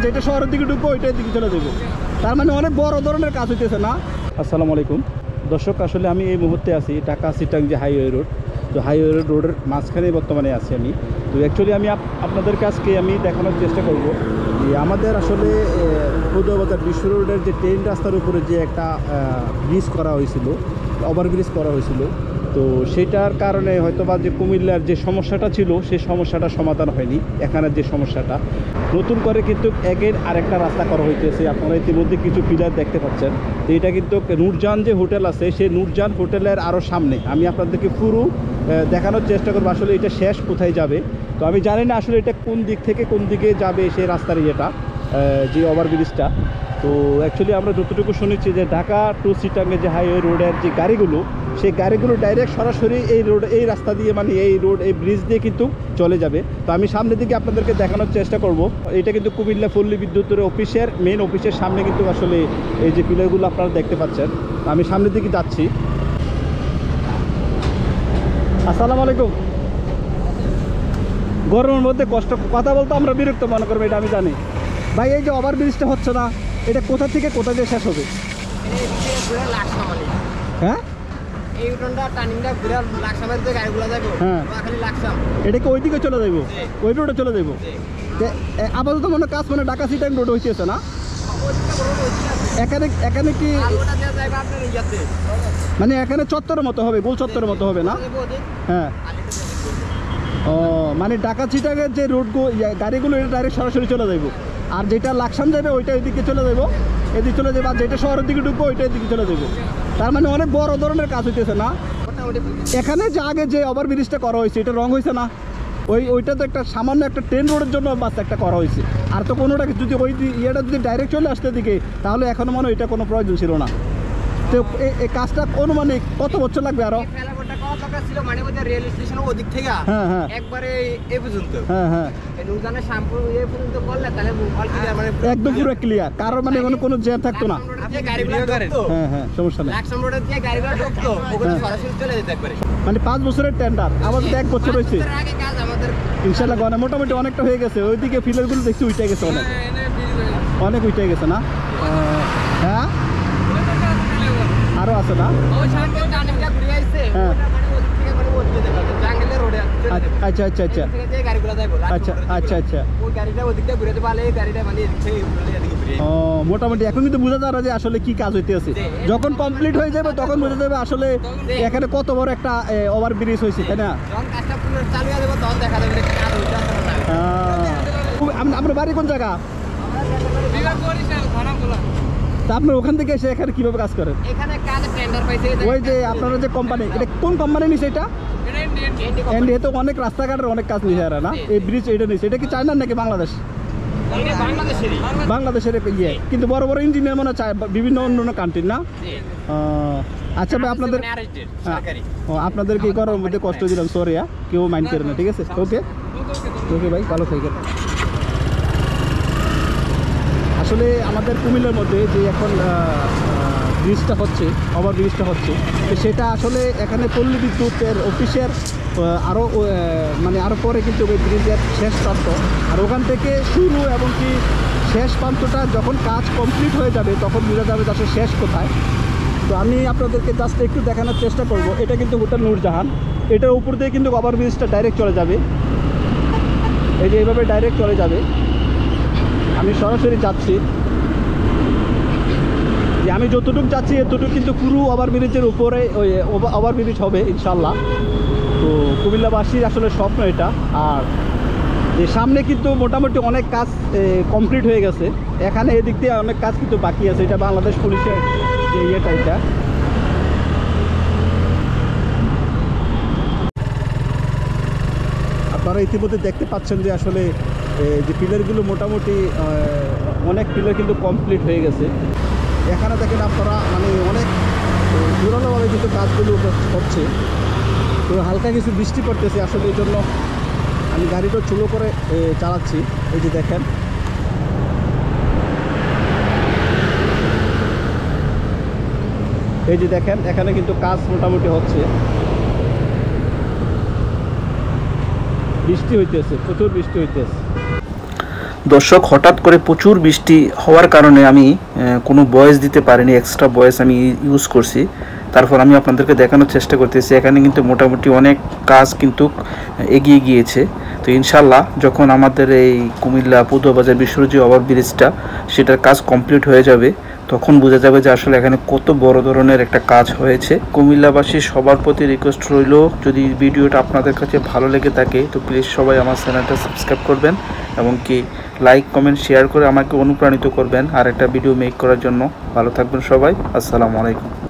যেটা শহরের দিকে ঢুকবো ওইটার দিকে চলে যাবো। তার মানে অনেক বড় ধরনের কাজ হইতেছে না। আসসালামু আলাইকুম দর্শক, আসলে আমি এই মুহূর্তে আছি ঢাকা চিটাং যে হাইওয়ে রোড, তো হাইওয়ে রোডের মাঝখানে বর্তমানে আছি আমি। তো অ্যাকচুয়ালি আমি আপনাদেরকে আজকে আমি দেখানোর চেষ্টা করব যে আমাদের আসলে পদুয়াবাজার বিশ্ব রোডের যে ট্রেন রাস্তার উপরে যে একটা ব্রিজ করা হয়েছিল, ওভারব্রিজ করা হয়েছিল, তো সেটার কারণে হয়তোবা যে কুমিল্লার যে সমস্যাটা ছিল সেই সমস্যাটা সমাধান হয়নি। এখানের যে সমস্যাটা নতুন করে কিন্তু এগের আরেকটা রাস্তা করা হইতেছে। আপনারা ইতিমধ্যে কিছু পিলার দেখতে পাচ্ছেন। তো এটা কিন্তু নূরজান যে হোটেল আছে সেই নূরজান হোটেলের আরও সামনে আমি আপনাদেরকে পুরো দেখানোর চেষ্টা করবো আসলে এটা শেষ কোথায় যাবে। তো আমি জানি না আসলে এটা কোন দিক থেকে কোন দিকে যাবে সেই রাস্তার ইয়েটা, যে ওভারব্রিজটা। তো অ্যাকচুয়ালি আমরা যতটুকু শুনেছি যে ঢাকা টু চিটাংয়ে যে হাইওয়ে রোডের যে গাড়িগুলো, সেই গাড়িগুলো ডাইরেক্ট সরাসরি এই রোড এই রাস্তা দিয়ে মানে এই রোড এই ব্রিজ দিয়ে কিন্তু চলে যাবে। তো আমি সামনের দিকে আপনাদেরকে দেখানোর চেষ্টা করব। এটা কিন্তু কুমিল্লা পল্লী বিদ্যুতের অফিসের মেন অফিসের সামনে কিন্তু আসলে এই যে পিলারগুলো আপনারা দেখতে পাচ্ছেন। আমি সামনের দিকে যাচ্ছি। আসসালামু আলাইকুম। গরমের মধ্যে কষ্ট কথা বলতে আমরা বিরক্ত মনে করবো, এটা আমি জানি। ভাই এই যে ওভারব্রিজটা হচ্ছে না, এটা কোথা থেকে কোথা দিয়ে শেষ হবে? হ্যাঁ, এটা কি ওই দিকে চলে যাবো? ওই রোডে চলে যাবো? আপাতত মনে কাজ মানে ঢাকা চিটাং রোড হইতেছে না এখানে কি মানে এখানে চত্বরের মতো হবে, গোল চত্বরের মতো হবে না? হ্যাঁ, ও মানে ঢাকা চিটাংয়ের যে রোড গাড়িগুলো এটা ডাইরেক্ট সরাসরি চলে যাবো, আর যেটা লাকসাম যাবে ওইটা এদিকে চলে যাবো, এদিকে চলে যাবো, আর যেটা শহরের দিকে ঢুকবো ওইটা এদিকে চলে যাবো। তার মানে অনেক বড় ধরনের কাজ হইতেছে না? এখানে যে আগে যে ওভারব্রিজটা করা হয়েছে এটা রং হয়েছে না? ওইটা তো একটা সামান্য একটা ট্রেন রোডের জন্য বাস একটা করা হয়েছে, আর তো কোনোটা যদি ওই ইয়েটা যদি ডাইরেক্ট চলে আসতে দিকে তাহলে এখনো মনে হয় এটা কোনো প্রয়োজন ছিল না। তো এই কাজটা অনুমানিক কত বছর লাগবে আরো? একদম পুরো ক্লিয়ার, কারণ মানে কোনো জ্যাম থাকতো না। সমস্যা নেই, মানে 5 বছরের টেন্ডার, আমাদের 1 বছর হয়েছে ইনশাল্লাহ। গনে মোটামুটি অনেকটা হয়ে গেছে। ওইদিকে ফিলারগুলো দেখছি উঠে গেছে, অনেক উঠে গেছে না? হ্যাঁ, আরো আছে না? আচ্ছা আচ্ছা আচ্ছা আচ্ছা আচ্ছা আচ্ছা। ও মোটামুটি এখন কিন্তু বোঝা যাবে যে আসলে কি কাজ হইতে আছে। যখন কমপ্লিট হয়ে যাবে তখন বোঝা যাবে আসলে এখানে কত বড় একটা ওভারব্রিজ হয়েছে, তাই না? আপনার বাড়ি কোন জায়গা? তা আপনার ওখান থেকে এসে এখানে কিভাবে কাজ করেন? ওই যে আপনারা যে কোম্পানি, এটা কোন কোম্পানি নিছে? এটা এনডিএ। তো অনেক রাস্তাঘাটের অনেক কাজ নিছে এরা না? এই ব্রিজ এটা নিছে, এটা কি চায়নার নাকি বাংলাদেশ? বাংলাদেশের ইয়ে, কিন্তু বড় বড় ইঞ্জিনিয়ার মনে চায় বিভিন্ন অন্য কান্ট্রির না? আচ্ছা ভাই, আপনাদেরকে এই করার মধ্যে কষ্ট দিলাম, সরি। কেউ মাইন্ড করে না, ঠিক আছে? ওকে ওকে ভাই, ভালো থাকেন। আসলে আমাদের কুমিল্লার মধ্যে যে এখন ব্রিজটা হচ্ছে, ওভারব্রিজটা হচ্ছে, তো সেটা আসলে এখানে পল্লী বিদ্যুতের অফিসের আরও মানে আরও পরে কিন্তু ওই ব্রিজের শেষ প্রান্ত, আর ওখান থেকে শুরু এবং কি শেষ প্রান্তটা যখন কাজ কমপ্লিট হয়ে যাবে তখন বোঝা যাবে যে আসলে শেষ কোথায়। তো আমি আপনাদেরকে জাস্ট একটু দেখানোর চেষ্টা করব। এটা কিন্তু হোটেল নূরজাহান, এটার উপর দিয়ে কিন্তু ওভারব্রিজটা ডাইরেক্ট চলে যাবে, এই যে এইভাবে ডাইরেক্ট চলে যাবে। আমি সরাসরি যাচ্ছি, যে আমি যতটুকু যাচ্ছি এতটুকু কিন্তু পুরো ওভারব্রিজের উপরে ওই ওভারব্রিজ হবে ইনশাল্লাহ। তো কুমিল্লাবাসীর আসলে স্বপ্ন এটা। আর যে সামনে কিন্তু মোটামুটি অনেক কাজ কমপ্লিট হয়ে গেছে, এখানে এদিক দিয়ে অনেক কাজ কিন্তু বাকি আছে। এটা বাংলাদেশ পুলিশের যে ইয়েটা, এটা আপনারা ইতিমধ্যে দেখতে পাচ্ছেন যে আসলে যে পিলারগুলো মোটামুটি অনেক পিলার কিন্তু কমপ্লিট হয়ে গেছে। এখানে দেখেন আপনারা মানে অনেক জোরালোভাবে কিন্তু কাজগুলো হচ্ছে। তো হালকা কিছু বৃষ্টি পড়তেছে আসলে, এই জন্য আমি গাড়িটা চুলো করে চালাচ্ছি। এই যে দেখেন, এই যে দেখেন এখানে কিন্তু কাজ মোটামুটি হচ্ছে। বৃষ্টি হইতেছে, প্রচুর বৃষ্টি হইতেছে। দর্শক, হঠাৎ করে প্রচুর বৃষ্টি হওয়ার কারণে আমি কোনো ভয়েস দিতে পারিনি, এক্সট্রা ভয়েস আমি ইউজ করছি। তারপর আমি আপনাদেরকে দেখানোর চেষ্টা করতেছি এখানে কিন্তু মোটামুটি অনেক কাজ কিন্তু এগিয়ে গিয়েছে। তো ইনশাল্লাহ যখন আমাদের এই কুমিল্লা পূর্ববাজার বিশ্বরোজী ওভার ব্রিজটা সেটার কাজ কমপ্লিট হয়ে যাবে, তখন বোঝা যাবে যে আসলে এখানে কত বড় ধরনের একটা কাজ হয়েছে। কুমিল্লাবাসী সবার প্রতি রিকোয়েস্ট রইল, যদি ভিডিওটা আপনাদের কাছে ভালো লেগে থাকে তো প্লিজ সবাই আমার চ্যানেলটা সাবস্ক্রাইব করবেন এবং কি লাইক কমেন্ট শেয়ার করে আমাকে অনুপ্রাণিত করবেন আর একটা ভিডিও মেক করার জন্য। ভালো থাকবেন সবাই, আসসালামু আলাইকুম।